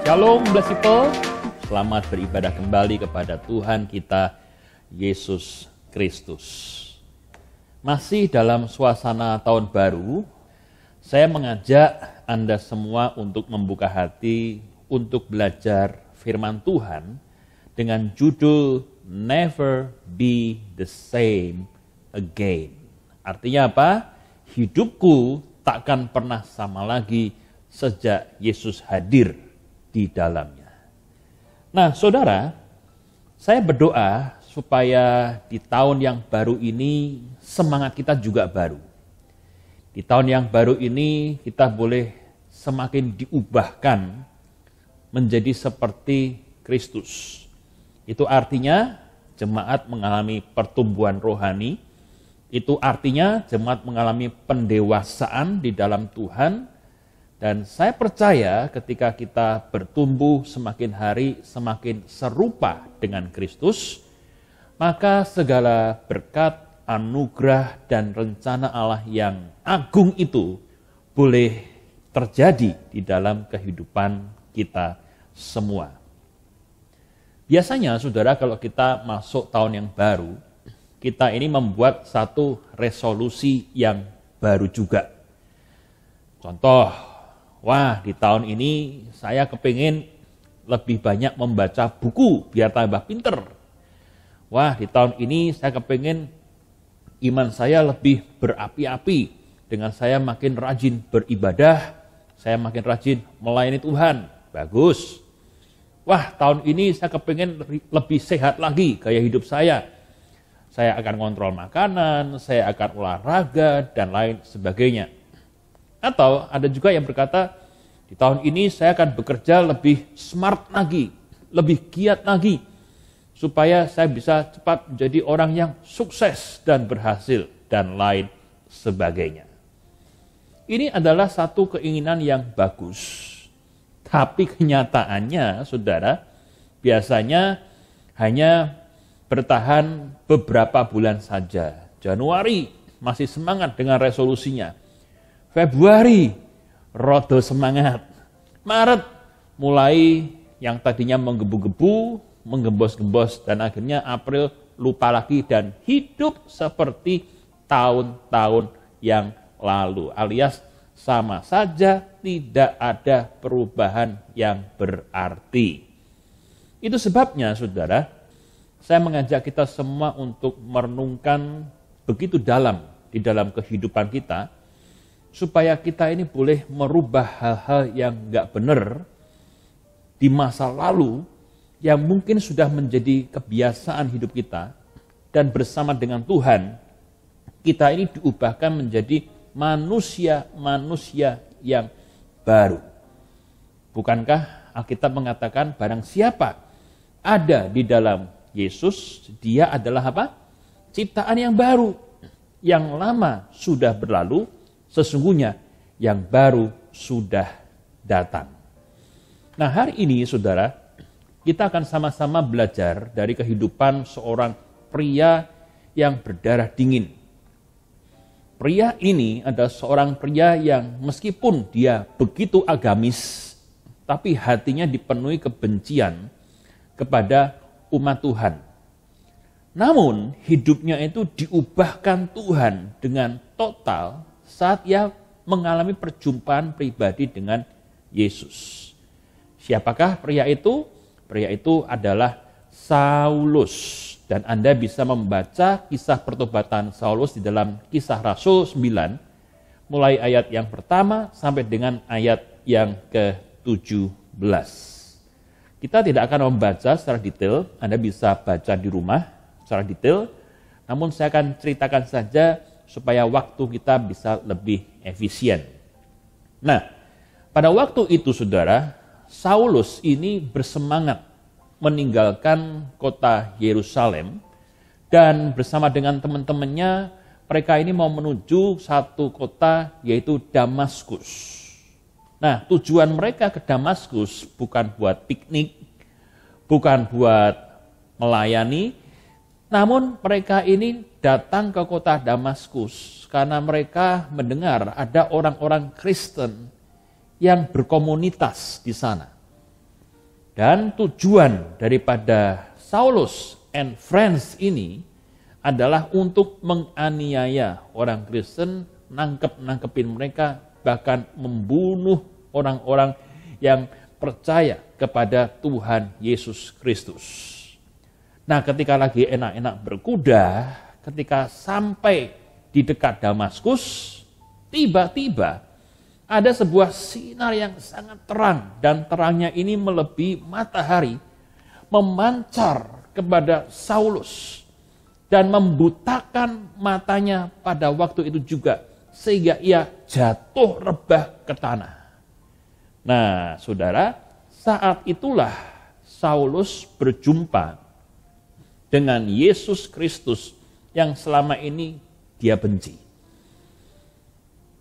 Shalom blessed people, selamat beribadah kembali kepada Tuhan kita Yesus Kristus. Masih dalam suasana tahun baru, saya mengajak Anda semua untuk membuka hati untuk belajar firman Tuhan dengan judul Never Be the Same Again. Artinya apa? Hidupku takkan pernah sama lagi sejak Yesus hadir di dalamnya. Nah, saudara, saya berdoa supaya di tahun yang baru ini semangat kita juga baru. Di tahun yang baru ini kita boleh semakin diubahkan menjadi seperti Kristus. Itu artinya jemaat mengalami pertumbuhan rohani, itu artinya jemaat mengalami pendewasaan di dalam Tuhan. Dan saya percaya ketika kita bertumbuh semakin hari semakin serupa dengan Kristus, maka segala berkat, anugerah, dan rencana Allah yang agung itu boleh terjadi di dalam kehidupan kita semua. Biasanya, saudara, kalau kita masuk tahun yang baru, kita ini membuat satu resolusi yang baru juga. Contoh, wah, di tahun ini saya kepingin lebih banyak membaca buku biar tambah pinter. Wah, di tahun ini saya kepingin iman saya lebih berapi-api dengan saya makin rajin beribadah, saya makin rajin melayani Tuhan. Bagus. Wah, tahun ini saya kepingin lebih sehat lagi gaya hidup saya. Saya akan kontrol makanan, saya akan olahraga, dan lain sebagainya. Atau ada juga yang berkata, di tahun ini saya akan bekerja lebih smart lagi, lebih giat lagi, supaya saya bisa cepat menjadi orang yang sukses dan berhasil, dan lain sebagainya. Ini adalah satu keinginan yang bagus. Tapi kenyataannya, saudara, biasanya hanya bertahan beberapa bulan saja. Januari masih semangat dengan resolusinya. Februari, rodo semangat. Maret, mulai yang tadinya menggebu-gebu, menggembos-gembos, dan akhirnya April lupa lagi dan hidup seperti tahun-tahun yang lalu. Alias sama saja, tidak ada perubahan yang berarti. Itu sebabnya, saudara, saya mengajak kita semua untuk merenungkan begitu dalam di dalam kehidupan kita, supaya kita ini boleh merubah hal-hal yang nggak benar di masa lalu yang mungkin sudah menjadi kebiasaan hidup kita, dan bersama dengan Tuhan kita ini diubahkan menjadi manusia-manusia yang baru. Bukankah Alkitab mengatakan barang siapa ada di dalam Yesus, dia adalah apa? Ciptaan yang baru. Yang lama sudah berlalu, sesungguhnya yang baru sudah datang. Nah, hari ini, saudara, kita akan sama-sama belajar dari kehidupan seorang pria yang berdarah dingin. Pria ini adalah seorang pria yang meskipun dia begitu agamis, tapi hatinya dipenuhi kebencian kepada umat Tuhan. Namun, hidupnya itu diubahkan Tuhan dengan total saat ia mengalami perjumpaan pribadi dengan Yesus. Siapakah pria itu? Pria itu adalah Saulus. Dan Anda bisa membaca kisah pertobatan Saulus di dalam Kisah Rasul 9, mulai ayat yang pertama sampai dengan ayat yang ke-17. Kita tidak akan membaca secara detail, Anda bisa baca di rumah secara detail, namun saya akan ceritakan saja supaya waktu kita bisa lebih efisien. Nah, pada waktu itu, saudara, Saulus ini bersemangat meninggalkan kota Yerusalem, dan bersama dengan teman-temannya, mereka ini mau menuju satu kota yaitu Damaskus. Nah, tujuan mereka ke Damaskus bukan buat piknik, bukan buat melayani, namun mereka ini datang ke kota Damaskus karena mereka mendengar ada orang-orang Kristen yang berkomunitas di sana. Dan tujuan daripada Saulus and Friends ini adalah untuk menganiaya orang Kristen, nangkepin mereka, bahkan membunuh orang-orang yang percaya kepada Tuhan Yesus Kristus. Nah, ketika lagi enak-enak berkuda, ketika sampai di dekat Damaskus, tiba-tiba ada sebuah sinar yang sangat terang, dan terangnya ini melebihi matahari, memancar kepada Saulus dan membutakan matanya pada waktu itu juga, sehingga ia jatuh rebah ke tanah. Nah, saudara, saat itulah Saulus berjumpa dengan Yesus Kristus yang selama ini dia benci.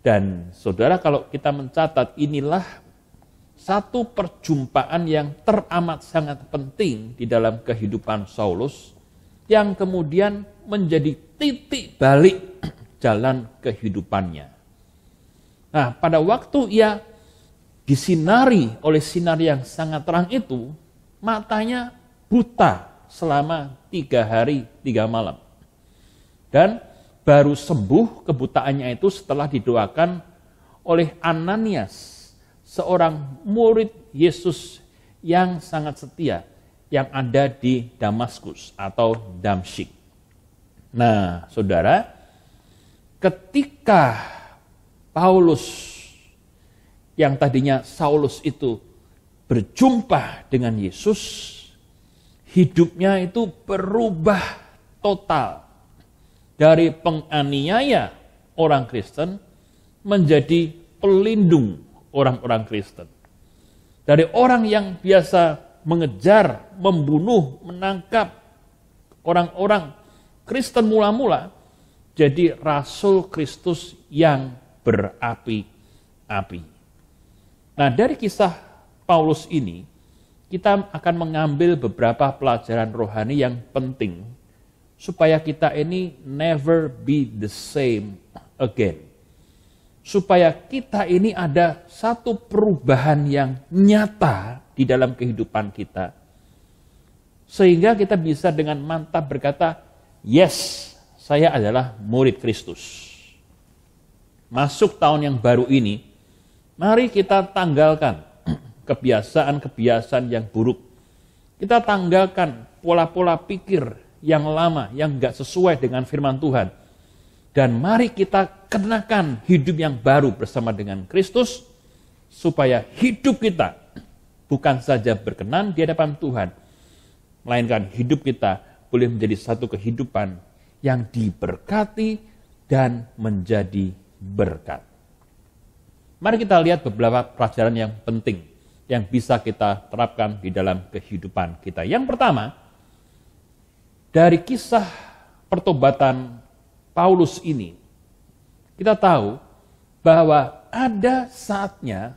Dan saudara, kalau kita mencatat, inilah satu perjumpaan yang teramat sangat penting di dalam kehidupan Saulus, yang kemudian menjadi titik balik jalan kehidupannya. Nah, pada waktu ia disinari oleh sinar yang sangat terang itu, matanya buta selama 3 hari 3 malam. Dan baru sembuh kebutaannya itu setelah didoakan oleh Ananias, seorang murid Yesus yang sangat setia yang ada di Damaskus atau Damsyik. Nah, saudara, ketika Paulus yang tadinya Saulus itu berjumpa dengan Yesus, hidupnya itu berubah total. Dari penganiaya orang Kristen menjadi pelindung orang-orang Kristen. Dari orang yang biasa mengejar, membunuh, menangkap orang-orang Kristen mula-mula, jadi Rasul Kristus yang berapi-api. Nah, dari kisah Paulus ini, kita akan mengambil beberapa pelajaran rohani yang penting supaya kita ini never be the same again. Supaya kita ini ada satu perubahan yang nyata di dalam kehidupan kita. Sehingga kita bisa dengan mantap berkata, yes, saya adalah murid Kristus. Masuk tahun yang baru ini, mari kita tanggalkan kebiasaan-kebiasaan yang buruk. Kita tanggalkan pola-pola pikir yang lama, yang gak sesuai dengan firman Tuhan. Dan mari kita kenakan hidup yang baru bersama dengan Kristus, supaya hidup kita bukan saja berkenan di hadapan Tuhan, melainkan hidup kita boleh menjadi satu kehidupan yang diberkati dan menjadi berkat. Mari kita lihat beberapa pelajaran yang penting yang bisa kita terapkan di dalam kehidupan kita. Yang pertama, dari kisah pertobatan Paulus ini, kita tahu bahwa ada saatnya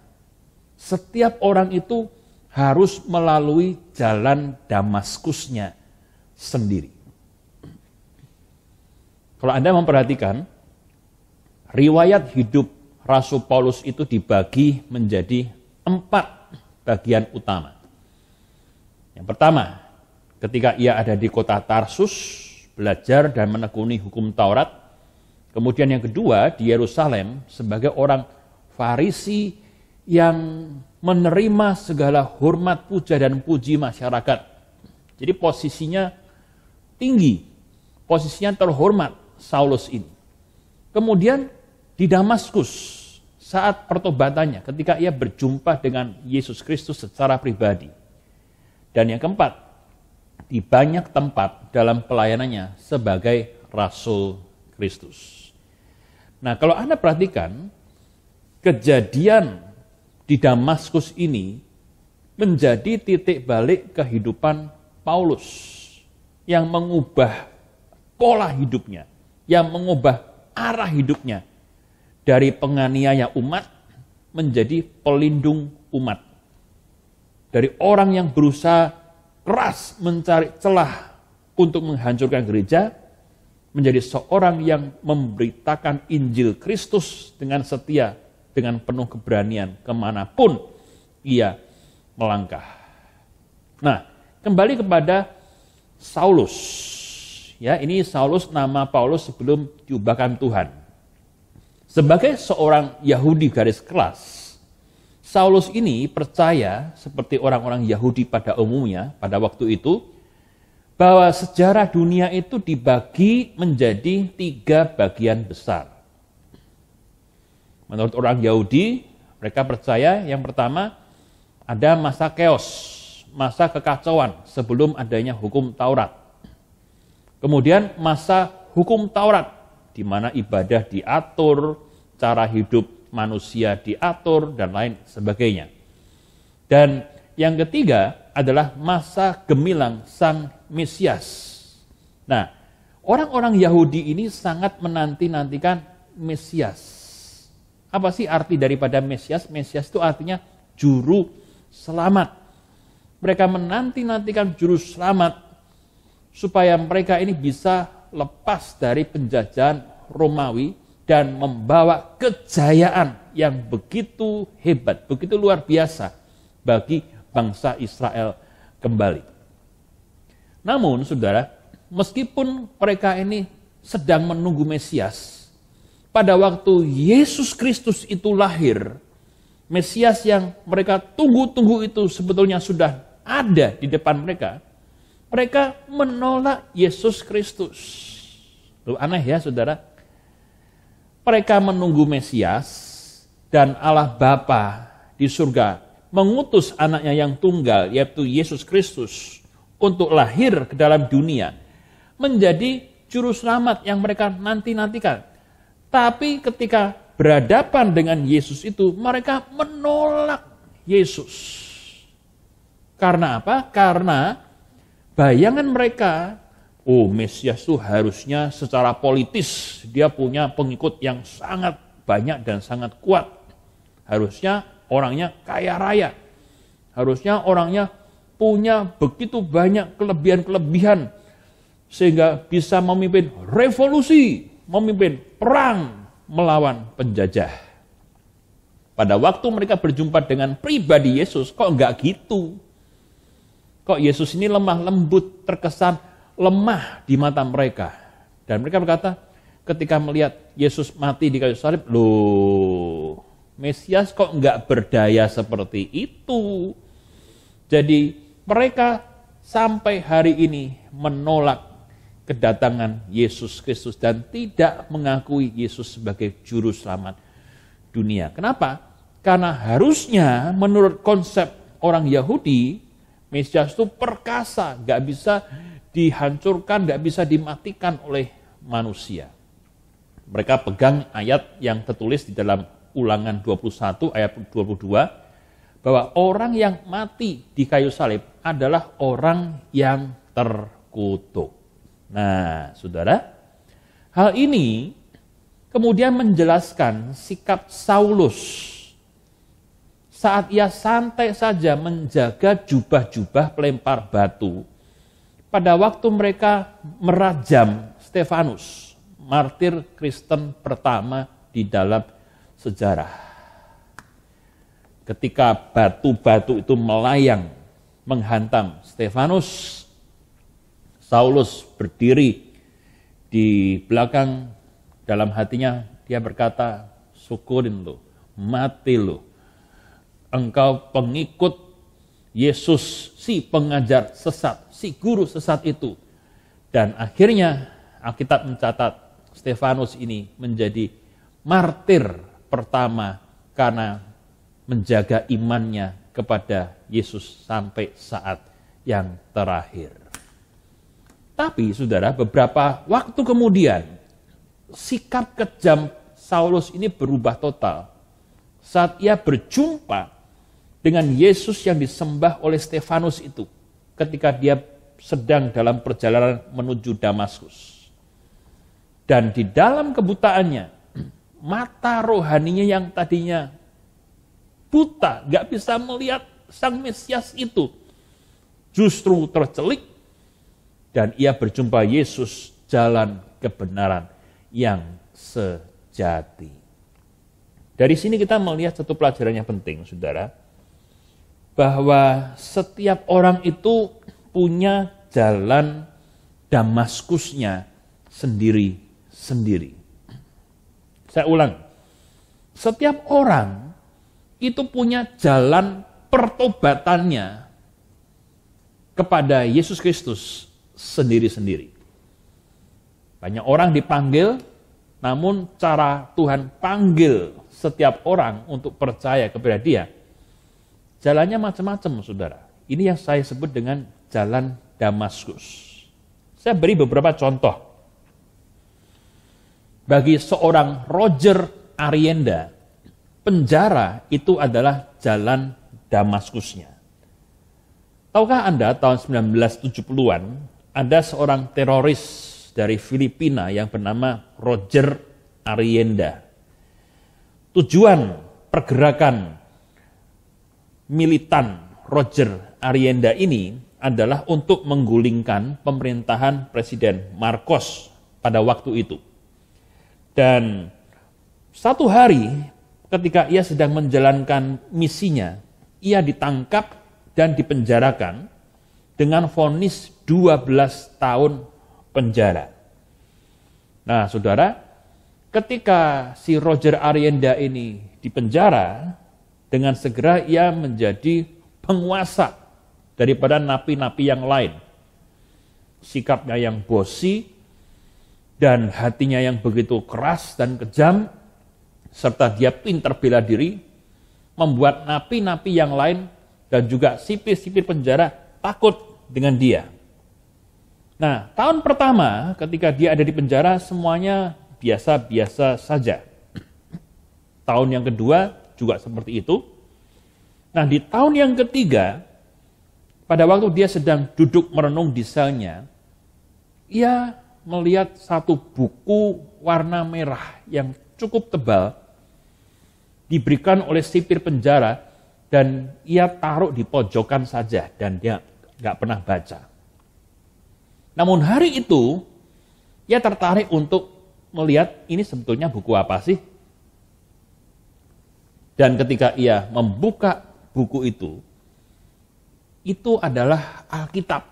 setiap orang itu harus melalui jalan Damaskusnya sendiri. Kalau Anda memperhatikan, riwayat hidup Rasul Paulus itu dibagi menjadi 4 bagian utama. Yang pertama, ketika ia ada di kota Tarsus, belajar dan menekuni hukum Taurat. Kemudian yang kedua, di Yerusalem sebagai orang Farisi yang menerima segala hormat, puja dan puji masyarakat. Jadi posisinya tinggi, posisinya terhormat Saulus ini. Kemudian di Damaskus, saat pertobatannya, ketika ia berjumpa dengan Yesus Kristus secara pribadi. Dan yang keempat, di banyak tempat dalam pelayanannya sebagai Rasul Kristus. Nah, kalau Anda perhatikan, kejadian di Damaskus ini menjadi titik balik kehidupan Paulus yang mengubah pola hidupnya, yang mengubah arah hidupnya dari penganiaya umat menjadi pelindung umat. Dari orang yang berusaha keras mencari celah untuk menghancurkan gereja, menjadi seorang yang memberitakan Injil Kristus dengan setia, dengan penuh keberanian kemanapun ia melangkah. Nah, kembali kepada Saulus. Ya, ini Saulus nama Paulus sebelum diubahkan Tuhan. Sebagai seorang Yahudi garis keras, Saulus ini percaya seperti orang-orang Yahudi pada umumnya pada waktu itu, bahwa sejarah dunia itu dibagi menjadi 3 bagian besar. Menurut orang Yahudi, mereka percaya yang pertama ada masa chaos, masa kekacauan sebelum adanya hukum Taurat. Kemudian masa hukum Taurat, di mana ibadah diatur, cara hidup manusia diatur, dan lain sebagainya. Dan yang ketiga adalah masa gemilang Sang Mesias. Nah, orang-orang Yahudi ini sangat menanti-nantikan Mesias. Apa sih arti daripada Mesias? Mesias itu artinya juru selamat. Mereka menanti-nantikan juru selamat supaya mereka ini bisa lepas dari penjajahan Romawi dan membawa kejayaan yang begitu hebat, begitu luar biasa bagi bangsa Israel kembali. Namun, saudara, meskipun mereka ini sedang menunggu Mesias, pada waktu Yesus Kristus itu lahir, Mesias yang mereka tunggu-tunggu itu sebetulnya sudah ada di depan mereka. Mereka menolak Yesus Kristus. Loh, aneh ya, saudara. Mereka menunggu Mesias dan Allah Bapa di surga mengutus anaknya yang tunggal, yaitu Yesus Kristus, untuk lahir ke dalam dunia, menjadi juru selamat yang mereka nanti-nantikan. Tapi ketika berhadapan dengan Yesus itu, mereka menolak Yesus. Karena apa? Karena bayangan mereka, Mesias itu harusnya secara politis, dia punya pengikut yang sangat banyak dan sangat kuat. Harusnya orangnya kaya raya. Harusnya orangnya punya begitu banyak kelebihan-kelebihan, sehingga bisa memimpin revolusi, memimpin perang melawan penjajah. Pada waktu mereka berjumpa dengan pribadi Yesus, kok enggak gitu? Kok Yesus ini lemah lembut, terkesan lemah di mata mereka. Dan mereka berkata, ketika melihat Yesus mati di kayu salib, loh, Mesias kok enggak berdaya seperti itu? Jadi mereka sampai hari ini menolak kedatangan Yesus Kristus dan tidak mengakui Yesus sebagai juru selamat dunia. Kenapa? Karena harusnya menurut konsep orang Yahudi, Mesias itu perkasa, nggak bisa dihancurkan, nggak bisa dimatikan oleh manusia. Mereka pegang ayat yang tertulis di dalam Ulangan 21 ayat 22, bahwa orang yang mati di kayu salib adalah orang yang terkutuk. Nah, saudara, hal ini kemudian menjelaskan sikap Saulus saat ia santai saja menjaga jubah-jubah pelempar batu pada waktu mereka merajam Stefanus, martir Kristen pertama di dalam sejarah. Ketika batu-batu itu melayang menghantam Stefanus, Saulus berdiri di belakang, dalam hatinya dia berkata, syukurin lu, mati lu. Engkau pengikut Yesus, si pengajar sesat, si guru sesat itu. Dan akhirnya Alkitab mencatat Stefanus ini menjadi martir pertama karena menjaga imannya kepada Yesus sampai saat yang terakhir. Tapi saudara, beberapa waktu kemudian sikap kejam Saulus ini berubah total saat ia berjumpa dengan Yesus yang disembah oleh Stefanus itu ketika dia sedang dalam perjalanan menuju Damaskus. Dan di dalam kebutaannya, mata rohaninya yang tadinya buta, gak bisa melihat Sang Mesias itu, justru tercelik dan ia berjumpa Yesus, jalan kebenaran yang sejati. Dari sini kita melihat satu pelajaran yang penting, saudara. bahwa setiap orang itu punya jalan Damaskusnya sendiri-sendiri. Saya ulang, setiap orang itu punya jalan pertobatannya kepada Yesus Kristus sendiri-sendiri. Banyak orang dipanggil, namun cara Tuhan panggil setiap orang untuk percaya kepada Dia, jalannya macam-macam, saudara. Ini yang saya sebut dengan jalan Damaskus. Saya beri beberapa contoh. Bagi seorang Roger Arienda, penjara itu adalah jalan Damaskusnya. Tahukah Anda, tahun 1970-an, ada seorang teroris dari Filipina yang bernama Roger Arienda. Tujuan pergerakan militan Roger Arienda ini adalah untuk menggulingkan pemerintahan Presiden Marcos pada waktu itu. Dan satu hari ketika ia sedang menjalankan misinya, ia ditangkap dan dipenjarakan dengan vonis 12 tahun penjara. Nah, saudara, ketika si Roger Arienda ini dipenjara, dengan segera ia menjadi penguasa daripada napi-napi yang lain. Sikapnya yang bosi dan hatinya yang begitu keras dan kejam, serta dia pintar bela diri, membuat napi-napi yang lain dan juga sipir-sipir penjara takut dengan dia. Nah, tahun pertama ketika dia ada di penjara semuanya biasa-biasa saja. Tahun yang kedua juga seperti itu. Nah, di tahun yang ketiga, pada waktu dia sedang duduk merenung di selnya, ia melihat satu buku warna merah yang cukup tebal diberikan oleh sipir penjara dan ia taruh di pojokan saja dan dia nggak pernah baca. Namun hari itu ia tertarik untuk melihat ini sebetulnya buku apa sih? Dan ketika ia membuka buku itu adalah Alkitab.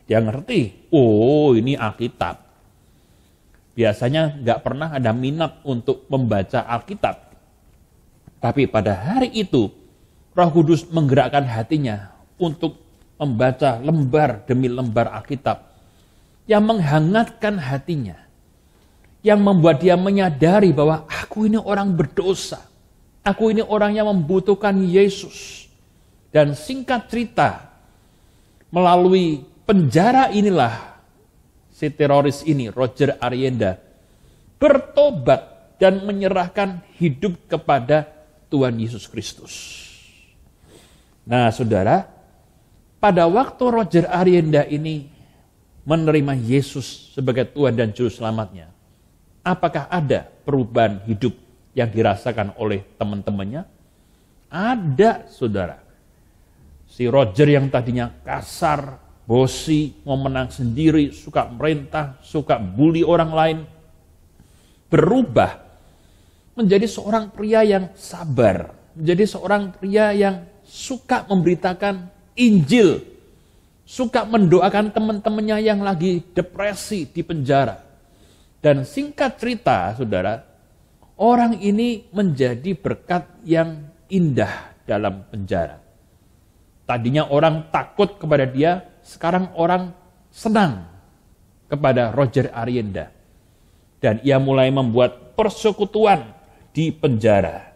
Dia ngerti, oh ini Alkitab. Biasanya nggak pernah ada minat untuk membaca Alkitab. Tapi pada hari itu, Roh Kudus menggerakkan hatinya untuk membaca lembar demi lembar Alkitab yang menghangatkan hatinya, yang membuat dia menyadari bahwa aku ini orang berdosa, aku ini orang yang membutuhkan Yesus. Dan singkat cerita, melalui penjara inilah si teroris ini, Roger Arienda, bertobat dan menyerahkan hidup kepada Tuhan Yesus Kristus. Nah, saudara, pada waktu Roger Arienda ini menerima Yesus sebagai Tuhan dan Juru Selamatnya, apakah ada perubahan hidup yang dirasakan oleh teman-temannya? Ada, saudara. Si Roger yang tadinya kasar, bosi, mau menang sendiri, suka merintah, suka bully orang lain, berubah menjadi seorang pria yang sabar, menjadi seorang pria yang suka memberitakan Injil, suka mendoakan teman-temannya yang lagi depresi di penjara. Dan singkat cerita, saudara, orang ini menjadi berkat yang indah dalam penjara. Tadinya orang takut kepada dia, sekarang orang senang kepada Roger Arienda. Dan ia mulai membuat persekutuan di penjara.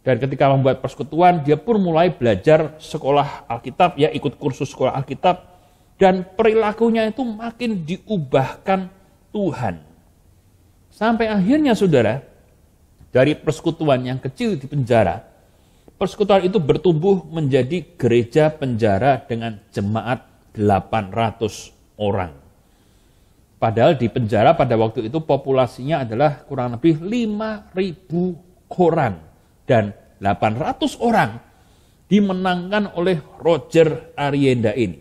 Dan ketika membuat persekutuan, dia pun mulai belajar sekolah Alkitab, ya ikut kursus sekolah Alkitab. Dan perilakunya itu makin diubahkan Tuhan. Sampai akhirnya, saudara, dari persekutuan yang kecil di penjara, persekutuan itu bertumbuh menjadi gereja penjara dengan jemaat 800 orang. Padahal di penjara pada waktu itu populasinya adalah kurang lebih 5.000 orang. Dan 800 orang dimenangkan oleh Roger Arienda ini.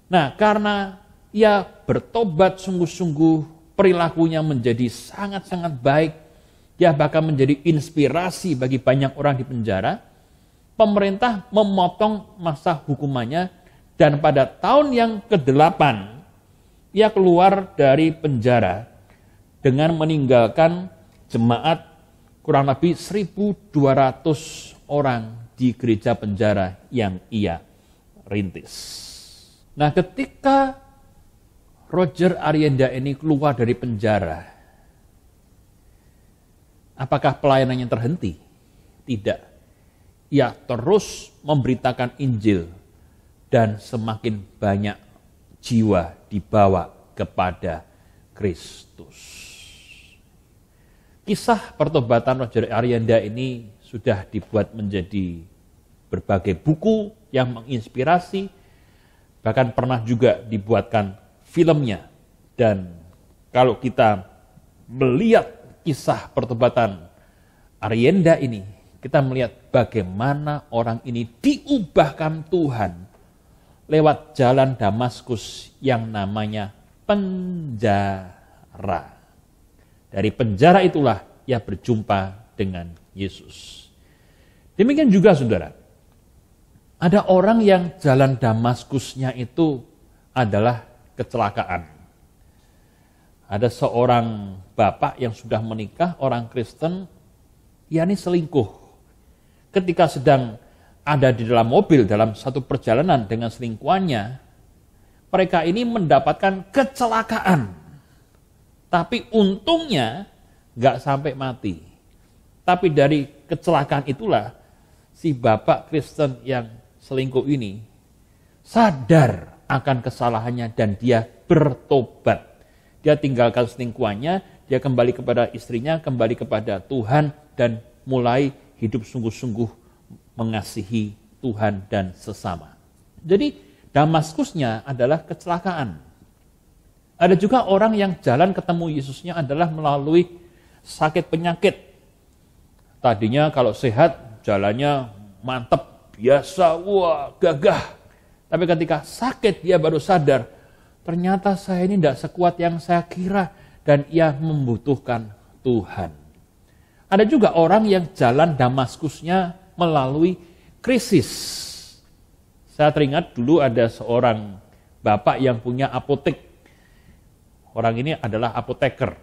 Nah, karena ia bertobat sungguh-sungguh, perilakunya menjadi sangat-sangat baik, dia bahkan menjadi inspirasi bagi banyak orang di penjara, pemerintah memotong masa hukumannya, dan pada tahun yang ke-8 ia keluar dari penjara dengan meninggalkan jemaat kurang lebih 1.200 orang di gereja penjara yang ia rintis. Nah, ketika Roger Arienda ini keluar dari penjara, apakah pelayanannya terhenti? Tidak. Ia terus memberitakan Injil dan semakin banyak jiwa dibawa kepada Kristus. Kisah pertobatan Roger Arienda ini sudah dibuat menjadi berbagai buku yang menginspirasi, bahkan pernah juga dibuatkan filmnya. Dan kalau kita melihat kisah pertobatan Arienda ini, kita melihat bagaimana orang ini diubahkan Tuhan lewat jalan Damaskus yang namanya penjara. Dari penjara itulah ia berjumpa dengan Yesus. Demikian juga saudara, ada orang yang jalan Damaskusnya itu adalah kecelakaan. Ada seorang bapak yang sudah menikah, orang Kristen, yakni selingkuh. Ketika sedang ada di dalam mobil dalam satu perjalanan dengan selingkuhannya, mereka ini mendapatkan kecelakaan. Tapi untungnya nggak sampai mati. Tapi dari kecelakaan itulah si bapak Kristen yang selingkuh ini sadar akan kesalahannya dan dia bertobat. Dia tinggalkan selingkuhannya, dia kembali kepada istrinya, kembali kepada Tuhan, dan mulai hidup sungguh-sungguh mengasihi Tuhan dan sesama. Jadi Damaskusnya adalah kecelakaan. Ada juga orang yang jalan ketemu Yesusnya adalah melalui sakit penyakit. Tadinya kalau sehat, jalannya mantap, biasa, wah, gagah. Tapi ketika sakit, dia baru sadar, ternyata saya ini tidak sekuat yang saya kira, dan ia membutuhkan Tuhan. Ada juga orang yang jalan Damaskusnya melalui krisis. Saya teringat dulu ada seorang bapak yang punya apotek. Orang ini adalah apoteker.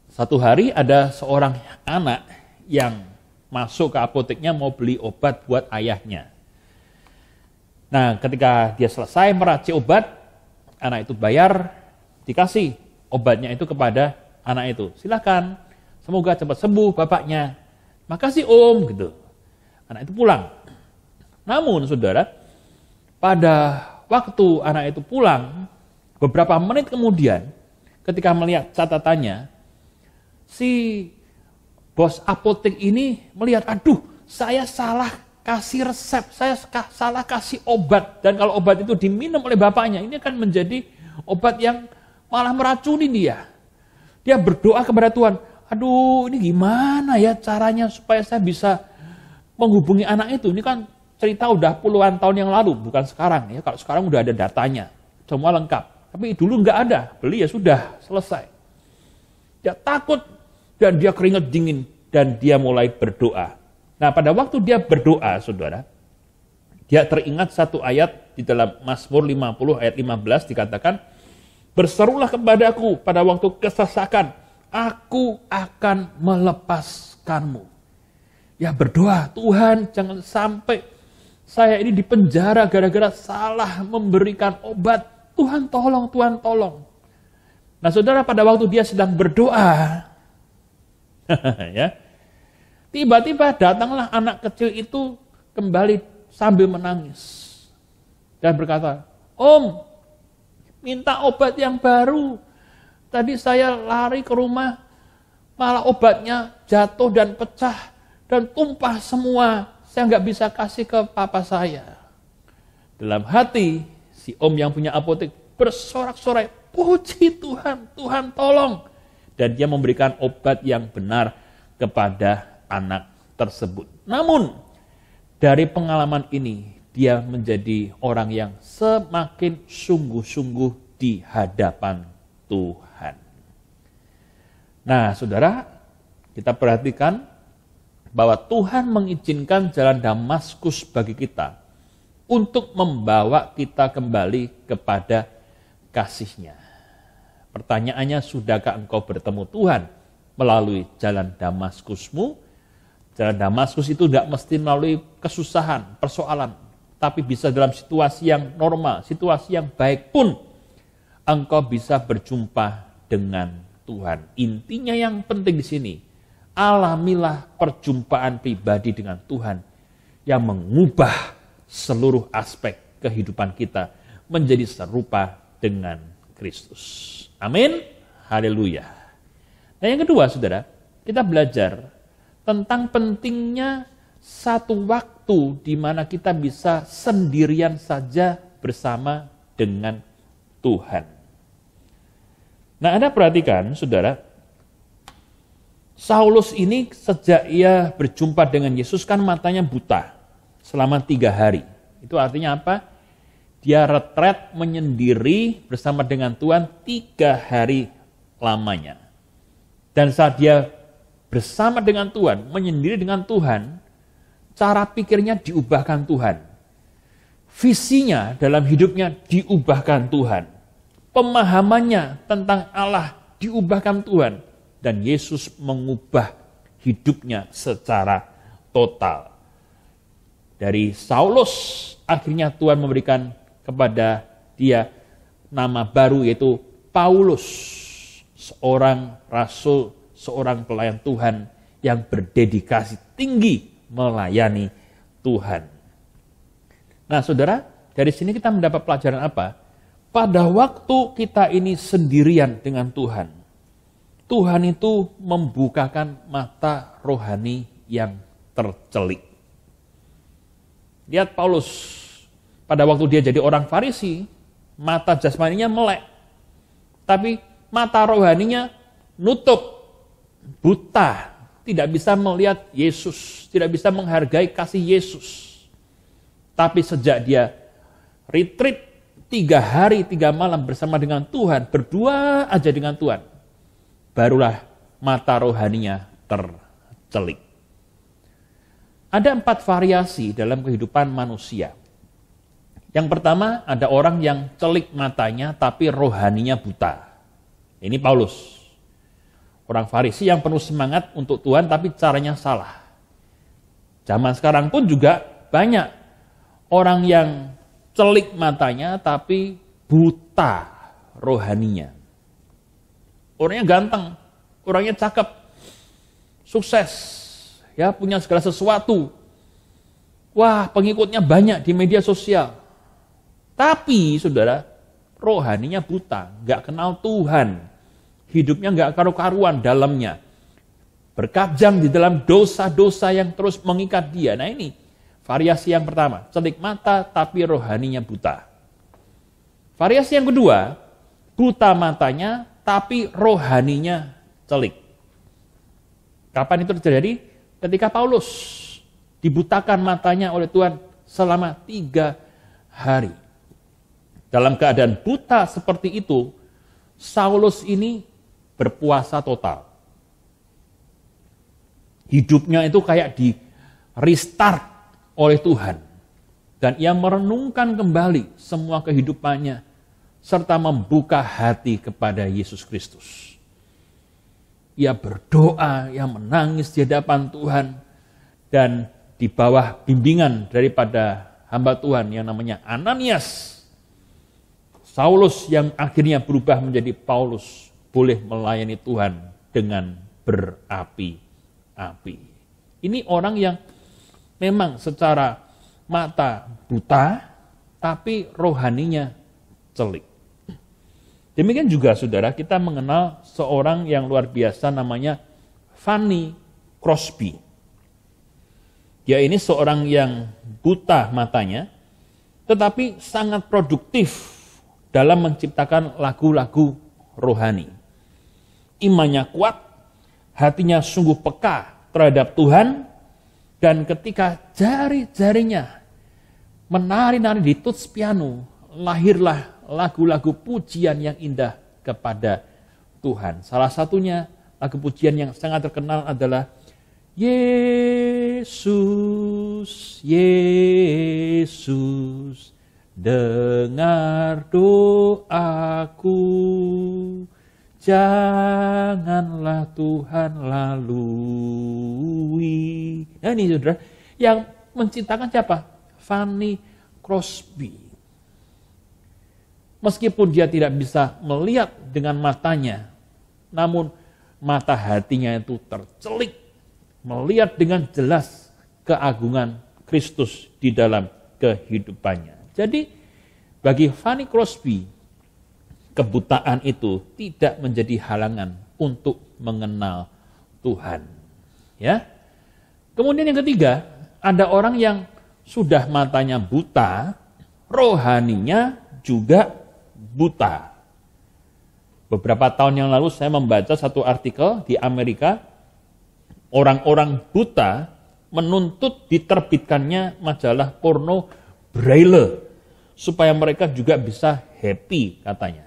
Satu hari ada seorang anak yang masuk ke apoteknya mau beli obat buat ayahnya. Nah, ketika dia selesai meracik obat, anak itu bayar, dikasih obatnya itu kepada anak itu. Silakan, semoga cepat sembuh bapaknya. Makasih om, gitu. Anak itu pulang. Namun saudara, pada waktu anak itu pulang, beberapa menit kemudian, ketika melihat catatannya, si bos apotek ini melihat, aduh, saya salah kasih resep, saya salah kasih obat. Dan kalau obat itu diminum oleh bapaknya, ini akan menjadi obat yang malah meracuni dia. Dia berdoa kepada Tuhan, aduh, ini gimana ya caranya supaya saya bisa menghubungi anak itu. Ini kan cerita udah puluhan tahun yang lalu, bukan sekarang ya. Kalau sekarang udah ada datanya, semua lengkap. Tapi dulu nggak ada, beli ya sudah, selesai. Dia takut dan dia keringat dingin dan dia mulai berdoa. Nah, pada waktu dia berdoa, saudara, dia teringat satu ayat di dalam Mazmur 50 ayat 15 dikatakan, berserulah kepadaku pada waktu kesesakan, aku akan melepaskanmu. Ya berdoa, Tuhan jangan sampai saya ini dipenjara gara-gara salah memberikan obat. Tuhan tolong, Tuhan tolong. Nah saudara, pada waktu dia sedang berdoa, ya, tiba-tiba datanglah anak kecil itu kembali sambil menangis. Dan berkata, Om, minta obat yang baru. Tadi saya lari ke rumah, malah obatnya jatuh dan pecah, dan tumpah semua. Saya nggak bisa kasih ke papa saya. Dalam hati, si om yang punya apotek bersorak-sorai, puji Tuhan, Tuhan tolong. Dan dia memberikan obat yang benar kepada anak tersebut. Namun, dari pengalaman ini, dia menjadi orang yang semakin sungguh-sungguh di hadapan Tuhan. Nah, saudara, kita perhatikan bahwa Tuhan mengizinkan jalan Damaskus bagi kita untuk membawa kita kembali kepada kasih-Nya. Pertanyaannya, sudahkah engkau bertemu Tuhan melalui jalan Damaskusmu? Jalan Damaskus itu tidak mesti melalui kesusahan, persoalan, tapi bisa dalam situasi yang normal, situasi yang baik pun engkau bisa berjumpa dengan Tuhan. Intinya yang penting di sini, alamilah perjumpaan pribadi dengan Tuhan yang mengubah seluruh aspek kehidupan kita menjadi serupa dengan Kristus. Amin. Haleluya. Nah, yang kedua, saudara, kita belajar tentang pentingnya satu waktu di mana kita bisa sendirian saja bersama dengan Tuhan. Nah, Anda perhatikan, saudara, Saulus ini sejak ia berjumpa dengan Yesus kan matanya buta selama 3 hari. Itu artinya apa? Dia retret menyendiri bersama dengan Tuhan 3 hari lamanya. Dan saat dia bersama dengan Tuhan, menyendiri dengan Tuhan, cara pikirnya diubahkan Tuhan. Visinya dalam hidupnya diubahkan Tuhan. Pemahamannya tentang Allah diubahkan Tuhan. Dan Yesus mengubah hidupnya secara total. Dari Saulus, akhirnya Tuhan memberikan kepada dia nama baru, yaitu Paulus. Seorang rasul, seorang pelayan Tuhan yang berdedikasi tinggi melayani Tuhan. Nah, saudara, dari sini kita mendapat pelajaran apa? Pada waktu kita ini sendirian dengan Tuhan, Tuhan itu membukakan mata rohani yang tercelik. Lihat Paulus, pada waktu dia jadi orang Farisi, mata jasmaninya melek, tapi mata rohaninya nutup, buta, tidak bisa melihat Yesus, tidak bisa menghargai kasih Yesus. Tapi sejak dia retreat 3 hari 3 malam bersama dengan Tuhan, berdua aja dengan Tuhan, barulah mata rohaninya tercelik. Ada 4 variasi dalam kehidupan manusia. Yang pertama, ada orang yang celik matanya tapi rohaninya buta. Ini Paulus. Orang Farisi yang penuh semangat untuk Tuhan tapi caranya salah. Zaman sekarang pun juga banyak orang yang celik matanya tapi buta rohaninya. Orangnya ganteng, orangnya cakep, sukses, ya punya segala sesuatu. Wah, pengikutnya banyak di media sosial. Tapi, saudara, rohaninya buta, gak kenal Tuhan. Hidupnya gak karu-karuan dalamnya. Berkabjang di dalam dosa-dosa yang terus mengikat dia. Nah ini, variasi yang pertama, celik mata tapi rohaninya buta. Variasi yang kedua, buta matanya tapi rohaninya celik. Kapan itu terjadi? Ketika Paulus dibutakan matanya oleh Tuhan selama 3 hari. Dalam keadaan buta seperti itu, Saulus ini berpuasa total. Hidupnya itu kayak di restart oleh Tuhan. Dan ia merenungkan kembali semua kehidupannya, serta membuka hati kepada Yesus Kristus. Ia berdoa, ia menangis di hadapan Tuhan, dan di bawah bimbingan daripada hamba Tuhan yang namanya Ananias, Saulus yang akhirnya berubah menjadi Paulus, boleh melayani Tuhan dengan berapi-api. Ini orang yang memang secara mata buta, tapi rohaninya celik. Demikian juga, saudara, kita mengenal seorang yang luar biasa namanya Fanny Crosby. Dia ini seorang yang buta matanya, tetapi sangat produktif dalam menciptakan lagu-lagu rohani. Imannya kuat, hatinya sungguh peka terhadap Tuhan, dan ketika jari-jarinya menari-nari di tuts piano, lahirlah lagu-lagu pujian yang indah kepada Tuhan. Salah satunya lagu pujian yang sangat terkenal adalah Yesus Yesus, Yesus, dengar doaku, janganlah Tuhan lalui. Nah ini saudara, yang menciptakan siapa? Fanny Crosby. Meskipun dia tidak bisa melihat dengan matanya, namun mata hatinya itu tercelik, melihat dengan jelas keagungan Kristus di dalam kehidupannya. Jadi bagi Fanny Crosby, kebutaan itu tidak menjadi halangan untuk mengenal Tuhan. Ya. Kemudian yang ketiga, ada orang yang sudah matanya buta, rohaninya juga buta. Beberapa tahun yang lalu saya membaca satu artikel di Amerika, orang-orang buta menuntut diterbitkannya majalah porno Braille supaya mereka juga bisa happy katanya.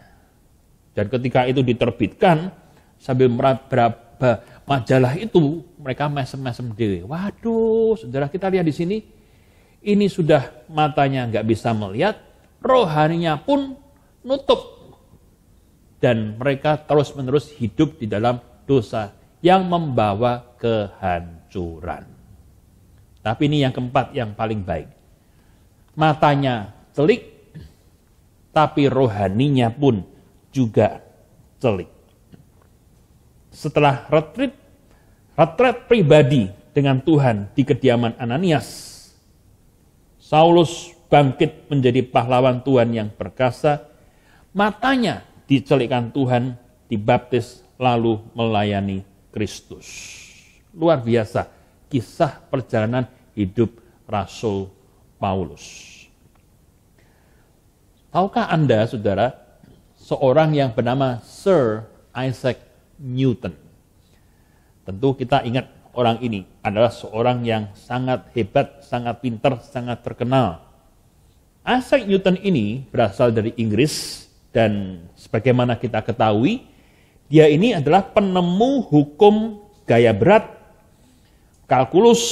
Dan ketika itu diterbitkan, sambil meraba majalah itu, mereka mesem-mesem dewe. Waduh, saudara, kita lihat di sini, ini sudah matanya nggak bisa melihat, rohaninya pun nutup. Dan mereka terus-menerus hidup di dalam dosa yang membawa kehancuran. Tapi ini yang keempat, yang paling baik. Matanya celik, tapi rohaninya pun juga celik. Setelah retret pribadi dengan Tuhan di kediaman Ananias, Saulus bangkit menjadi pahlawan Tuhan yang perkasa. Matanya dicelikkan Tuhan, dibaptis, lalu melayani Kristus. Luar biasa kisah perjalanan hidup Rasul Paulus. Tahukah Anda, saudara, seorang yang bernama Sir Isaac Newton? Tentu kita ingat orang ini adalah seorang yang sangat hebat, sangat pintar, sangat terkenal. Isaac Newton ini berasal dari Inggris, dan sebagaimana kita ketahui, dia ini adalah penemu hukum gaya berat, kalkulus,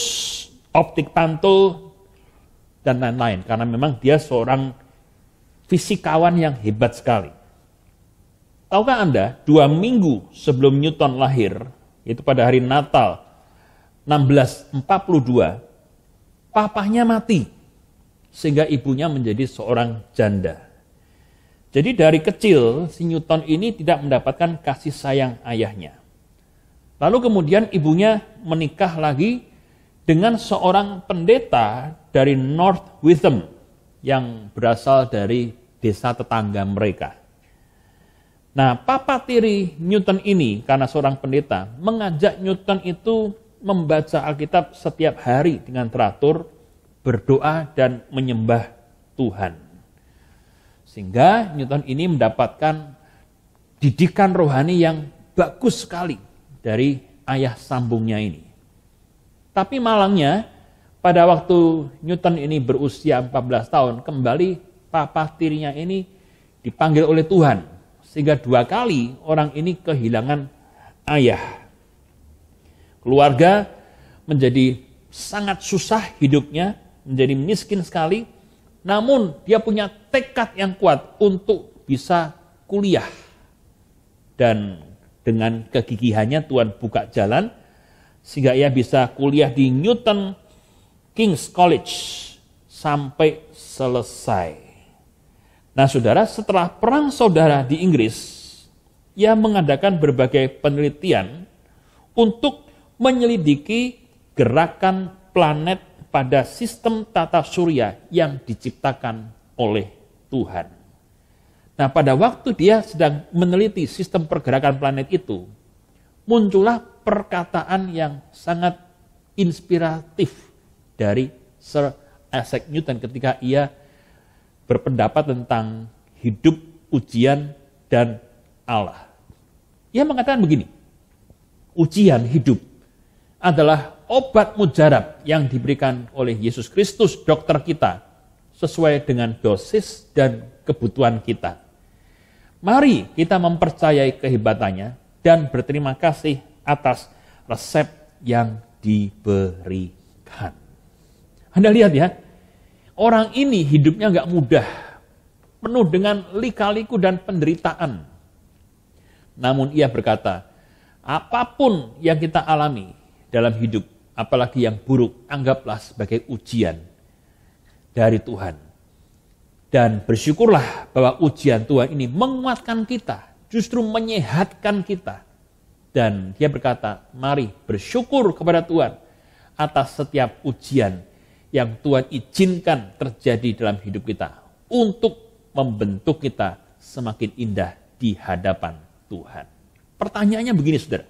optik pantul, dan lain-lain. Karena memang dia seorang fisikawan yang hebat sekali. Tahukah Anda, 2 minggu sebelum Newton lahir, yaitu pada hari Natal 1642, papahnya mati, sehingga ibunya menjadi seorang janda. Jadi dari kecil, si Newton ini tidak mendapatkan kasih sayang ayahnya. Lalu kemudian ibunya menikah lagi dengan seorang pendeta dari North Witham yang berasal dari desa tetangga mereka. Nah, papa tiri Newton ini, karena seorang pendeta, mengajak Newton itu membaca Alkitab setiap hari dengan teratur, berdoa dan menyembah Tuhan. Sehingga Newton ini mendapatkan didikan rohani yang bagus sekali dari ayah sambungnya ini. Tapi malangnya, pada waktu Newton ini berusia 14 tahun, kembali papa tirinya ini dipanggil oleh Tuhan. Sehingga 2 kali orang ini kehilangan ayah. Keluarga menjadi sangat susah hidupnya, menjadi miskin sekali. Namun dia punya tekad yang kuat untuk bisa kuliah. Dan dengan kegigihannya Tuhan buka jalan, sehingga ia bisa kuliah di Newton King's College sampai selesai. Nah saudara, setelah perang saudara di Inggris, ia mengadakan berbagai penelitian untuk menyelidiki gerakan planet pada sistem tata surya yang diciptakan oleh Tuhan. Nah, pada waktu dia sedang meneliti sistem pergerakan planet itu, muncullah perkataan yang sangat inspiratif dari Sir Isaac Newton ketika ia berpendapat tentang hidup, ujian, dan Allah. Ia mengatakan begini, ujian hidup adalah obat mujarab yang diberikan oleh Yesus Kristus, dokter kita, sesuai dengan dosis dan kebutuhan kita. Mari kita mempercayai kehebatannya dan berterima kasih atas resep yang diberikan. Tuhan. Anda lihat ya, orang ini hidupnya nggak mudah, penuh dengan lika-liku dan penderitaan. Namun ia berkata, apapun yang kita alami dalam hidup, apalagi yang buruk, anggaplah sebagai ujian dari Tuhan. Dan bersyukurlah bahwa ujian Tuhan ini menguatkan kita, justru menyehatkan kita. Dan dia berkata, mari bersyukur kepada Tuhan atas setiap ujian yang Tuhan izinkan terjadi dalam hidup kita untuk membentuk kita semakin indah di hadapan Tuhan. Pertanyaannya begini saudara,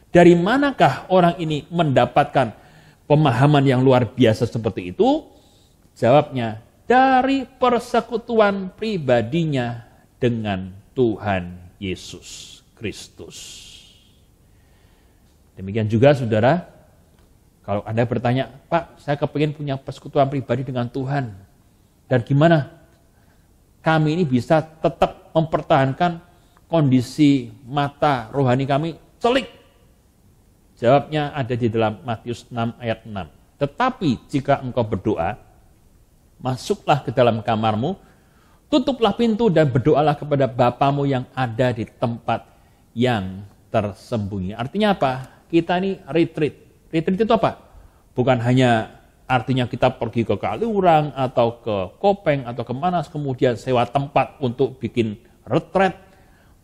dari manakah orang ini mendapatkan pemahaman yang luar biasa seperti itu? Jawabnya, dari persekutuan pribadinya dengan Tuhan Yesus Kristus. Demikian juga saudara, kalau Anda bertanya, Pak, saya kepingin punya persekutuan pribadi dengan Tuhan. Dan gimana kami ini bisa tetap mempertahankan kondisi mata rohani kami celik? Jawabnya ada di dalam Matius 6 ayat 6. Tetapi jika engkau berdoa, masuklah ke dalam kamarmu, tutuplah pintu dan berdoalah kepada Bapamu yang ada di tempat yang tersembunyi. Artinya apa? Kita ini retreat. Retreat itu apa? Bukan hanya artinya kita pergi ke Kaliurang atau ke Kopeng atau kemana, kemudian sewa tempat untuk bikin retreat.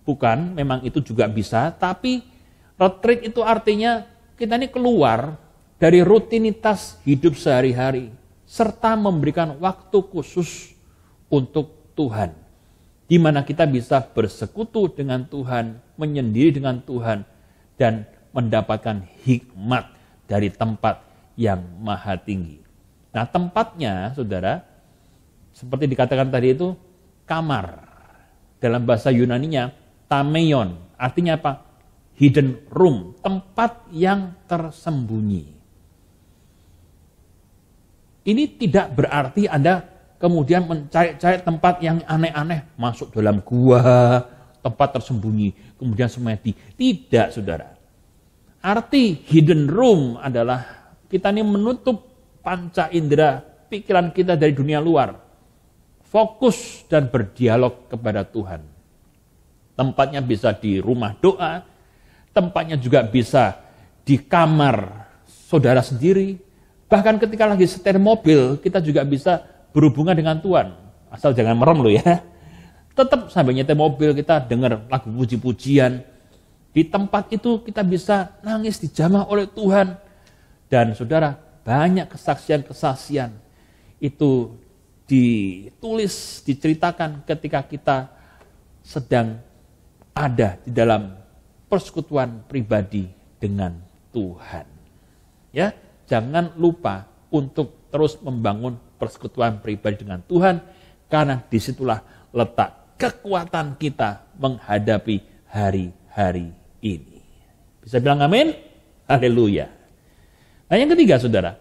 Bukan, memang itu juga bisa. Tapi retreat itu artinya kita ini keluar dari rutinitas hidup sehari-hari. Serta memberikan waktu khusus untuk Tuhan. Di mana kita bisa bersekutu dengan Tuhan, menyendiri dengan Tuhan, dan mendapatkan hikmat dari tempat yang maha tinggi. Nah tempatnya, saudara, seperti dikatakan tadi itu, kamar. Dalam bahasa Yunaninya, tameion. Artinya apa? Hidden room, tempat yang tersembunyi. Ini tidak berarti Anda kemudian mencari-cari tempat yang aneh-aneh, masuk dalam gua, tempat tersembunyi, kemudian semedi. Tidak, saudara. Arti hidden room adalah kita ini menutup panca indera pikiran kita dari dunia luar. Fokus dan berdialog kepada Tuhan. Tempatnya bisa di rumah doa, tempatnya juga bisa di kamar saudara sendiri. Bahkan ketika lagi setir mobil, kita juga bisa berhubungan dengan Tuhan. Asal jangan merem loh ya. Tetap sambil nyetir mobil kita dengar lagu puji-pujian. Di tempat itu kita bisa nangis dijamah oleh Tuhan. Dan saudara, banyak kesaksian-kesaksian itu ditulis, diceritakan ketika kita sedang ada di dalam persekutuan pribadi dengan Tuhan. Ya, jangan lupa untuk terus membangun persekutuan pribadi dengan Tuhan, karena disitulah letak kekuatan kita menghadapi hari-hari ini. Bisa bilang amin? Haleluya. Nah yang ketiga saudara,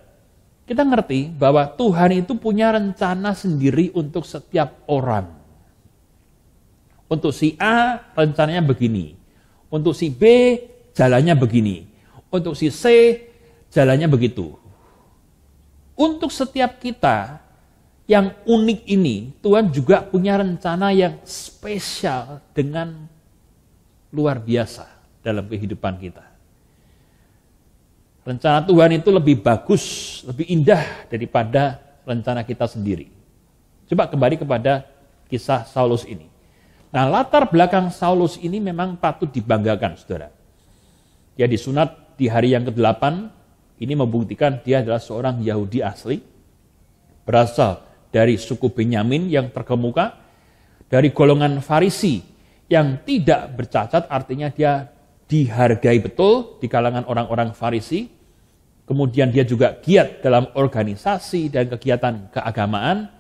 kita ngerti bahwa Tuhan itu punya rencana sendiri untuk setiap orang. Untuk si A rencananya begini, untuk si B jalannya begini, untuk si C jalannya begitu. Untuk setiap kita yang unik ini, Tuhan juga punya rencana yang spesial dengan luar biasa dalam kehidupan kita. Rencana Tuhan itu lebih bagus, lebih indah daripada rencana kita sendiri. Coba kembali kepada kisah Saulus ini. Nah, latar belakang Saulus ini memang patut dibanggakan, saudara. Dia disunat di hari yang ke-8, ini membuktikan dia adalah seorang Yahudi asli, berasal dari suku Benyamin yang terkemuka, dari golongan Farisi yang tidak bercacat, artinya dia dihargai betul di kalangan orang-orang Farisi. Kemudian dia juga giat dalam organisasi dan kegiatan keagamaan,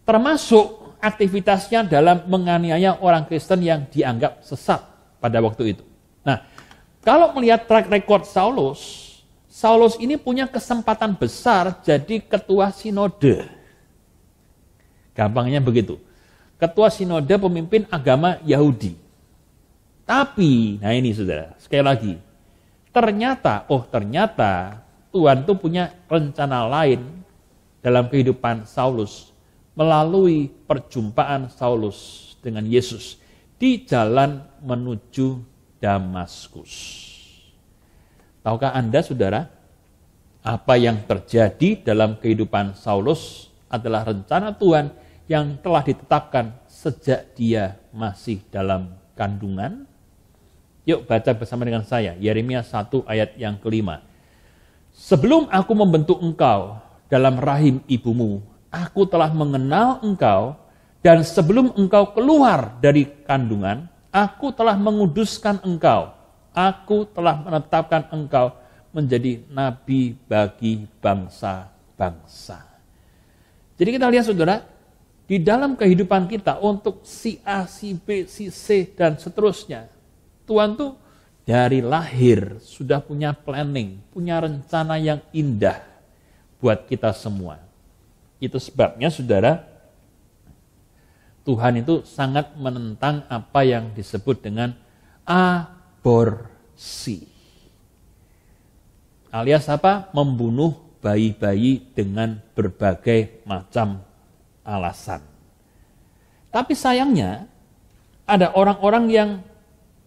termasuk aktivitasnya dalam menganiaya orang Kristen yang dianggap sesat pada waktu itu. Nah, kalau melihat track record Saulus ini punya kesempatan besar jadi ketua sinode. Gampangnya begitu. Ketua sinode pemimpin agama Yahudi. Tapi, nah ini saudara, sekali lagi, ternyata Tuhan itu punya rencana lain dalam kehidupan Saulus melalui perjumpaan Saulus dengan Yesus di jalan menuju Damaskus. Tahukah Anda, saudara, apa yang terjadi dalam kehidupan Saulus adalah rencana Tuhan yang telah ditetapkan sejak dia masih dalam kandungan? Yuk baca bersama dengan saya, Yeremia 1 ayat yang kelima. Sebelum aku membentuk engkau dalam rahim ibumu, aku telah mengenal engkau, dan sebelum engkau keluar dari kandungan, aku telah menguduskan engkau. Aku telah menetapkan engkau menjadi nabi bagi bangsa-bangsa. Jadi kita lihat, saudara, di dalam kehidupan kita untuk si A, si B, si C, dan seterusnya, Tuhan tuh dari lahir sudah punya planning, punya rencana yang indah buat kita semua. Itu sebabnya, saudara, Tuhan itu sangat menentang apa yang disebut dengan aborsi. Alias apa? Membunuh bayi-bayi dengan berbagai macam alasan. Tapi sayangnya, ada orang-orang yang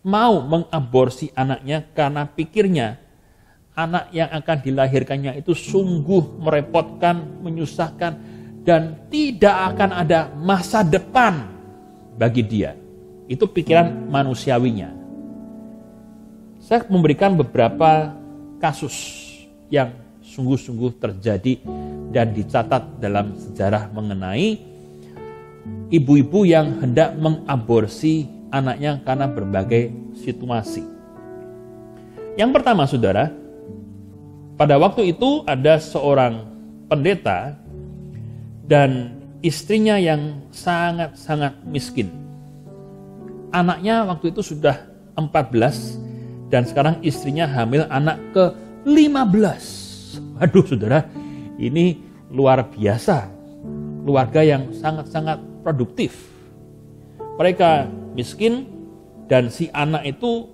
mau mengaborsi anaknya karena pikirnya anak yang akan dilahirkannya itu sungguh merepotkan, menyusahkan, dan tidak akan ada masa depan bagi dia. Itu pikiran manusiawinya. Saya memberikan beberapa kasus yang sungguh-sungguh terjadi dan dicatat dalam sejarah mengenai ibu-ibu yang hendak mengaborsi anaknya karena berbagai situasi. Yang pertama, saudara, pada waktu itu ada seorang pendeta dan istrinya yang sangat-sangat miskin. Anaknya waktu itu sudah 14 dan sekarang istrinya hamil anak ke-15. Waduh, saudara, ini luar biasa. Keluarga yang sangat-sangat produktif. Mereka miskin dan si anak itu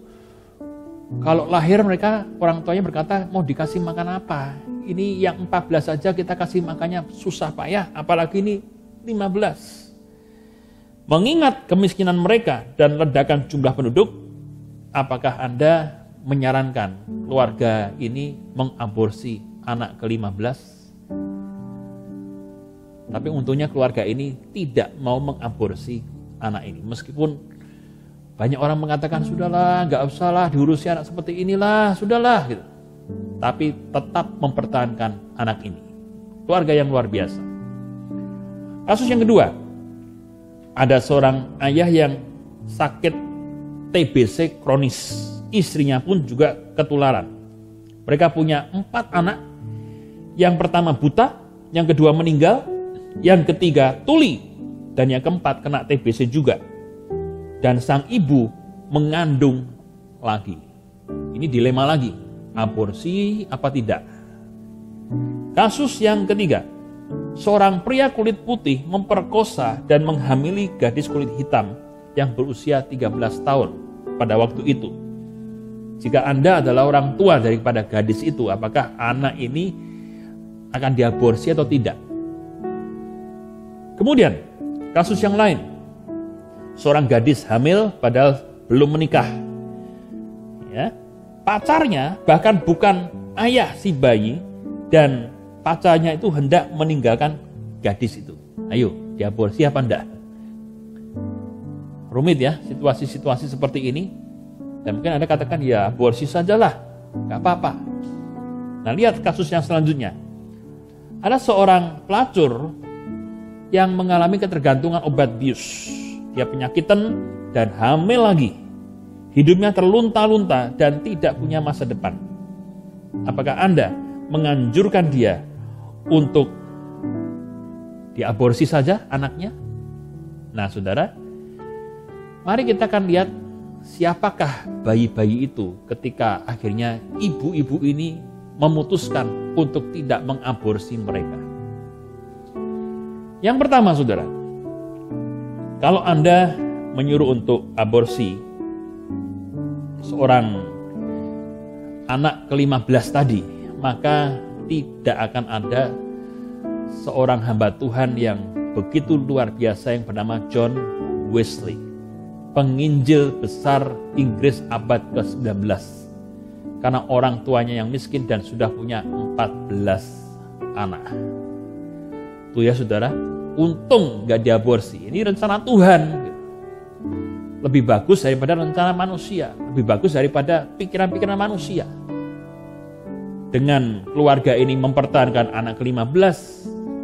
kalau lahir mereka, orang tuanya berkata, mau dikasih makan apa? Ini yang 14 saja kita kasih makannya susah payah, apalagi ini 15. Mengingat kemiskinan mereka dan ledakan jumlah penduduk, apakah Anda menyarankan keluarga ini mengaborsi anak ke-15? Tapi untungnya keluarga ini tidak mau mengaborsi anak ini. Meskipun banyak orang mengatakan, sudahlah, gak usah lah diurusi anak seperti inilah, sudahlah. Gitu. Tapi tetap mempertahankan anak ini. Keluarga yang luar biasa. Kasus yang kedua, ada seorang ayah yang sakit TBC kronis. Istrinya pun juga ketularan. Mereka punya 4 anak. Yang pertama buta, yang kedua meninggal, yang ketiga tuli, dan yang keempat kena TBC juga. Dan sang ibu mengandung lagi. Ini dilema lagi. Aborsi apa tidak? Kasus yang ketiga, seorang pria kulit putih memperkosa dan menghamili gadis kulit hitam yang berusia 13 tahun pada waktu itu. Jika Anda adalah orang tua daripada gadis itu, apakah anak ini akan diaborsi atau tidak? Kemudian, kasus yang lain, seorang gadis hamil padahal belum menikah. Ya. Pacarnya bahkan bukan ayah si bayi dan pacarnya itu hendak meninggalkan gadis itu. Ayo, diaborsi apa enggak? Rumit ya situasi-situasi seperti ini. Dan mungkin Anda katakan, ya aborsi sajalah, enggak apa-apa. Nah, lihat kasus yang selanjutnya. Ada seorang pelacur yang mengalami ketergantungan obat bius. Dia penyakitan dan hamil lagi. Hidupnya terlunta-lunta dan tidak punya masa depan. Apakah Anda menganjurkan dia untuk diaborsi saja anaknya? Nah, saudara, mari kita akan lihat siapakah bayi-bayi itu ketika akhirnya ibu-ibu ini memutuskan untuk tidak mengaborsi mereka. Yang pertama, saudara, kalau Anda menyuruh untuk aborsi seorang anak ke-15 tadi, maka tidak akan ada seorang hamba Tuhan yang begitu luar biasa yang bernama John Wesley, penginjil besar Inggris abad ke-19. Karena orang tuanya yang miskin dan sudah punya 14 anak. Tuh ya saudara, untung gak diaborsi. Ini rencana Tuhan. Lebih bagus daripada rencana manusia. Lebih bagus daripada pikiran-pikiran manusia. Dengan keluarga ini mempertahankan anak ke-15,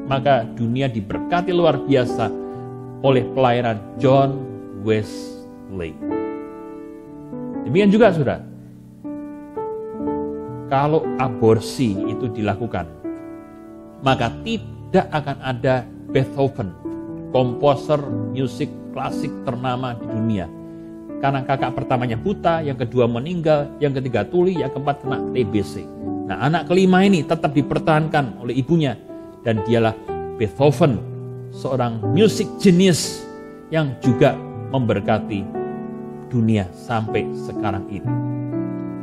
maka dunia diberkati luar biasa oleh pelayanan John Wesley. Demikian juga saudara, kalau aborsi itu dilakukan, maka tidak akan ada Beethoven, komposer musik klasik ternama di dunia. Karena kakak pertamanya buta, yang kedua meninggal, yang ketiga tuli, yang keempat kena TBC. Nah, anak kelima ini tetap dipertahankan oleh ibunya, dan dialah Beethoven, seorang musik genius yang juga memberkati dunia sampai sekarang ini.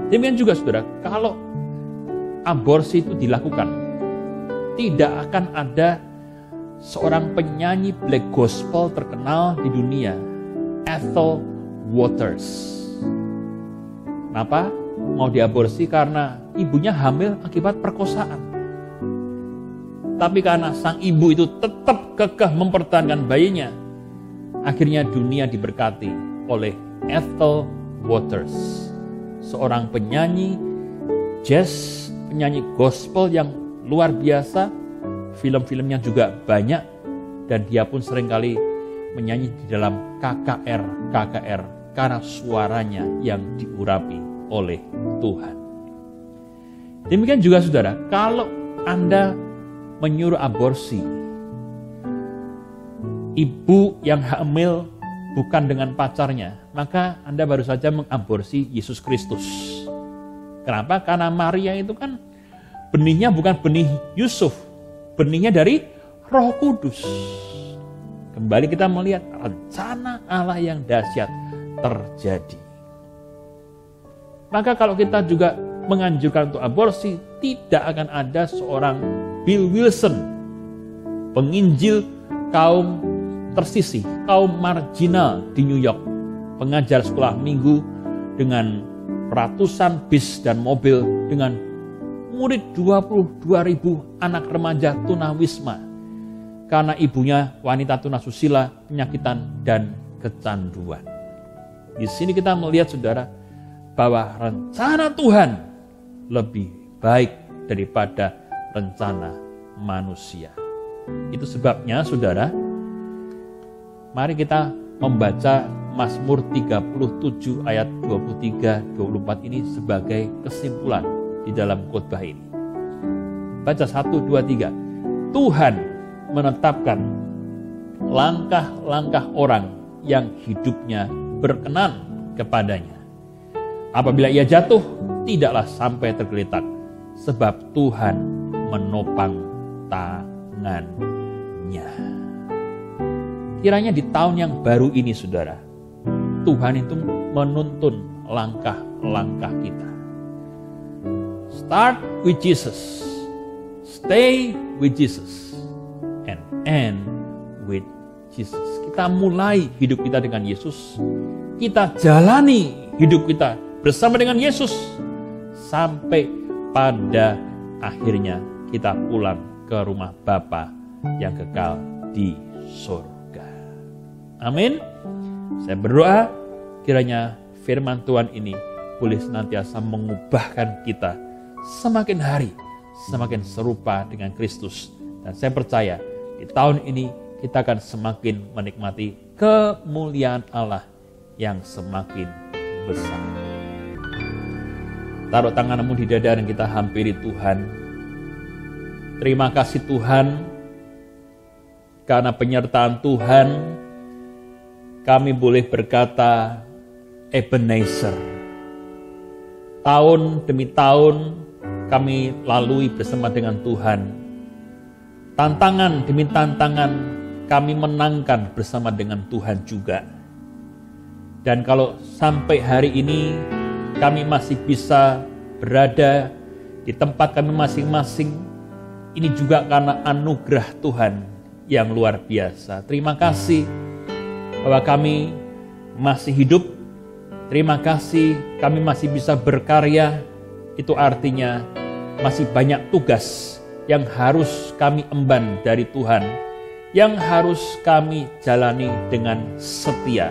Demikian juga saudara, kalau aborsi itu dilakukan, tidak akan ada seorang penyanyi black gospel terkenal di dunia, Ethel Waters. Kenapa mau diaborsi? Karena ibunya hamil akibat perkosaan. Tapi karena sang ibu itu tetap kekeh mempertahankan bayinya, akhirnya dunia diberkati oleh Ethel Waters, seorang penyanyi jazz, penyanyi gospel yang luar biasa. Film-filmnya juga banyak, dan dia pun seringkali menyanyi di dalam KKR karena suaranya yang diurapi oleh Tuhan. Demikian juga saudara, kalau Anda menyuruh aborsi, ibu yang hamil bukan dengan pacarnya, maka Anda baru saja mengaborsi Yesus Kristus. Kenapa? Karena Maria itu kan benihnya bukan benih Yusuf, benihnya dari Roh Kudus. Kembali kita melihat rencana Allah yang dahsyat terjadi. Maka kalau kita juga menganjurkan untuk aborsi, tidak akan ada seorang Bill Wilson, penginjil kaum tersisih, kaum marginal di New York, pengajar sekolah minggu dengan ratusan bis dan mobil, dengan murid 22.000 anak remaja tunawisma, karena ibunya wanita tunasusila, penyakitan, dan kecanduan. Di sini kita melihat saudara, bahwa rencana Tuhan lebih baik daripada rencana manusia. Itu sebabnya saudara, mari kita membaca Mazmur 37 ayat 23-24 ini sebagai kesimpulan di dalam khotbah ini. Baca 1, 2, 3. Tuhan menetapkan langkah-langkah orang yang hidupnya berkenan kepadanya. Apabila ia jatuh, tidaklah sampai tergeletak, sebab Tuhan menopang tangannya. Kiranya di tahun yang baru ini saudara, Tuhan itu menuntun langkah-langkah kita. Start with Jesus, stay with Jesus, and end with Jesus. Kita mulai hidup kita dengan Yesus, kita jalani hidup kita bersama dengan Yesus, sampai pada akhirnya kita pulang ke rumah Bapa yang kekal di surga. Amin. Saya berdoa kiranya firman Tuhan ini boleh senantiasa mengubahkan kita semakin hari semakin serupa dengan Kristus. Dan saya percaya di tahun ini kita akan semakin menikmati kemuliaan Allah yang semakin besar. Taruh tanganmu di dada dan kita hampiri Tuhan. Terima kasih Tuhan, karena penyertaan Tuhan kami boleh berkata Ebenezer. Tahun demi tahun kami lalui bersama dengan Tuhan. Tantangan demi tantangan kami menangkan bersama dengan Tuhan juga. Dan kalau sampai hari ini kami masih bisa berada di tempat kami masing-masing. Ini juga karena anugerah Tuhan yang luar biasa. Terima kasih bahwa kami masih hidup. Terima kasih kami masih bisa berkarya. Itu artinya masih banyak tugas yang harus kami emban dari Tuhan, yang harus kami jalani dengan setia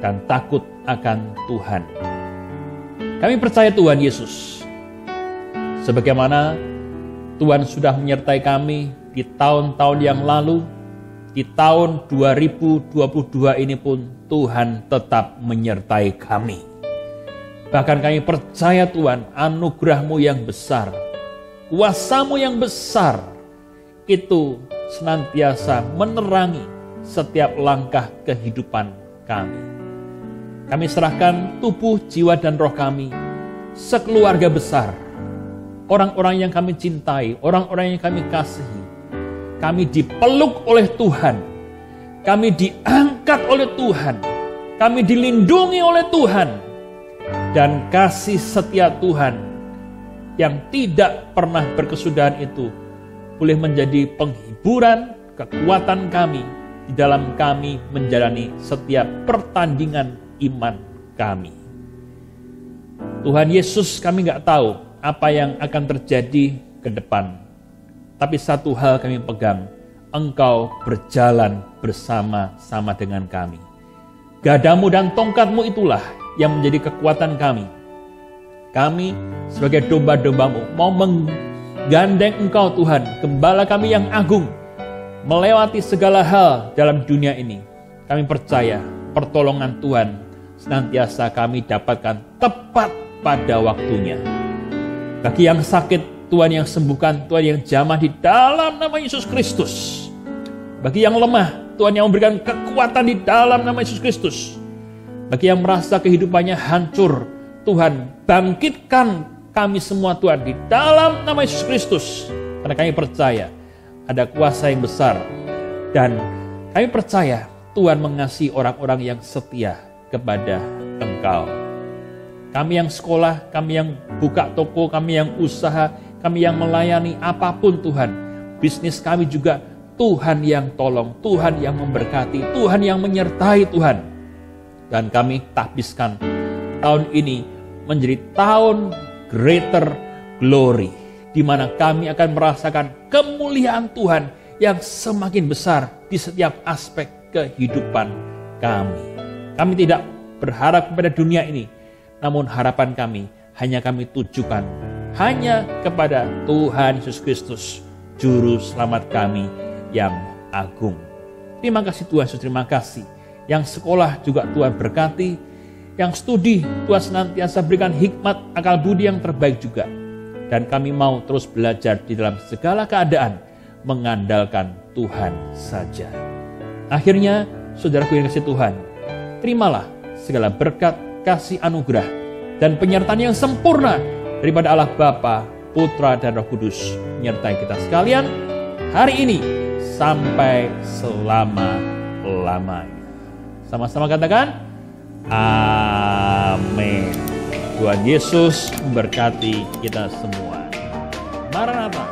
dan takut akan Tuhan. Kami percaya Tuhan Yesus, sebagaimana Tuhan sudah menyertai kami di tahun-tahun yang lalu, di tahun 2022 ini pun Tuhan tetap menyertai kami. Bahkan kami percaya Tuhan, anugerah-Mu yang besar, kuasa-Mu yang besar, itu senantiasa menerangi setiap langkah kehidupan kami. Kami serahkan tubuh, jiwa, dan roh kami, sekeluarga besar, orang-orang yang kami cintai, orang-orang yang kami kasihi. Kami dipeluk oleh Tuhan, kami diangkat oleh Tuhan, kami dilindungi oleh Tuhan, dan kasih setia Tuhan yang tidak pernah berkesudahan itu boleh menjadi penghiburan, kekuatan kami di dalam kami menjalani setiap pertandingan iman kami. Tuhan Yesus, kami nggak tahu apa yang akan terjadi ke depan. Tapi satu hal kami pegang, Engkau berjalan bersama-sama dengan kami. Gadamu dan tongkatmu itulah yang menjadi kekuatan kami. Kami sebagai domba-dombamu mau menggandeng Engkau Tuhan, Gembala kami yang agung, melewati segala hal dalam dunia ini. Kami percaya pertolongan Tuhan senantiasa kami dapatkan tepat pada waktunya. Bagi yang sakit, Tuhan yang sembuhkan, Tuhan yang jamah di dalam nama Yesus Kristus. Bagi yang lemah, Tuhan yang memberikan kekuatan di dalam nama Yesus Kristus. Bagi yang merasa kehidupannya hancur, Tuhan bangkitkan kami semua Tuhan di dalam nama Yesus Kristus. Karena kami percaya ada kuasa yang besar. Dan kami percaya Tuhan mengasihi orang-orang yang setia kepada Engkau. Kami yang sekolah, kami yang buka toko, kami yang usaha, kami yang melayani apapun Tuhan. Bisnis kami juga Tuhan yang tolong, Tuhan yang memberkati, Tuhan yang menyertai Tuhan. Dan kami tahbiskan tahun ini menjadi tahun greater glory, di mana kami akan merasakan kemuliaan Tuhan yang semakin besar di setiap aspek kehidupan kami. Kami tidak berharap kepada dunia ini, namun harapan kami hanya kami tujukan hanya kepada Tuhan Yesus Kristus, Juru Selamat kami yang agung. Terima kasih Tuhan Yesus, terima kasih. Yang sekolah juga Tuhan berkati, yang studi Tuhan senantiasa berikan hikmat, akal budi yang terbaik juga. Dan kami mau terus belajar di dalam segala keadaan, mengandalkan Tuhan saja. Akhirnya, saudaraku yang kasih Tuhan, terimalah segala berkat, kasih anugerah, dan penyertaan yang sempurna daripada Allah Bapa, Putra, dan Roh Kudus menyertai kita sekalian hari ini sampai selama-lamanya. Sama-sama katakan, amin. Tuhan Yesus memberkati kita semua. Maranatha.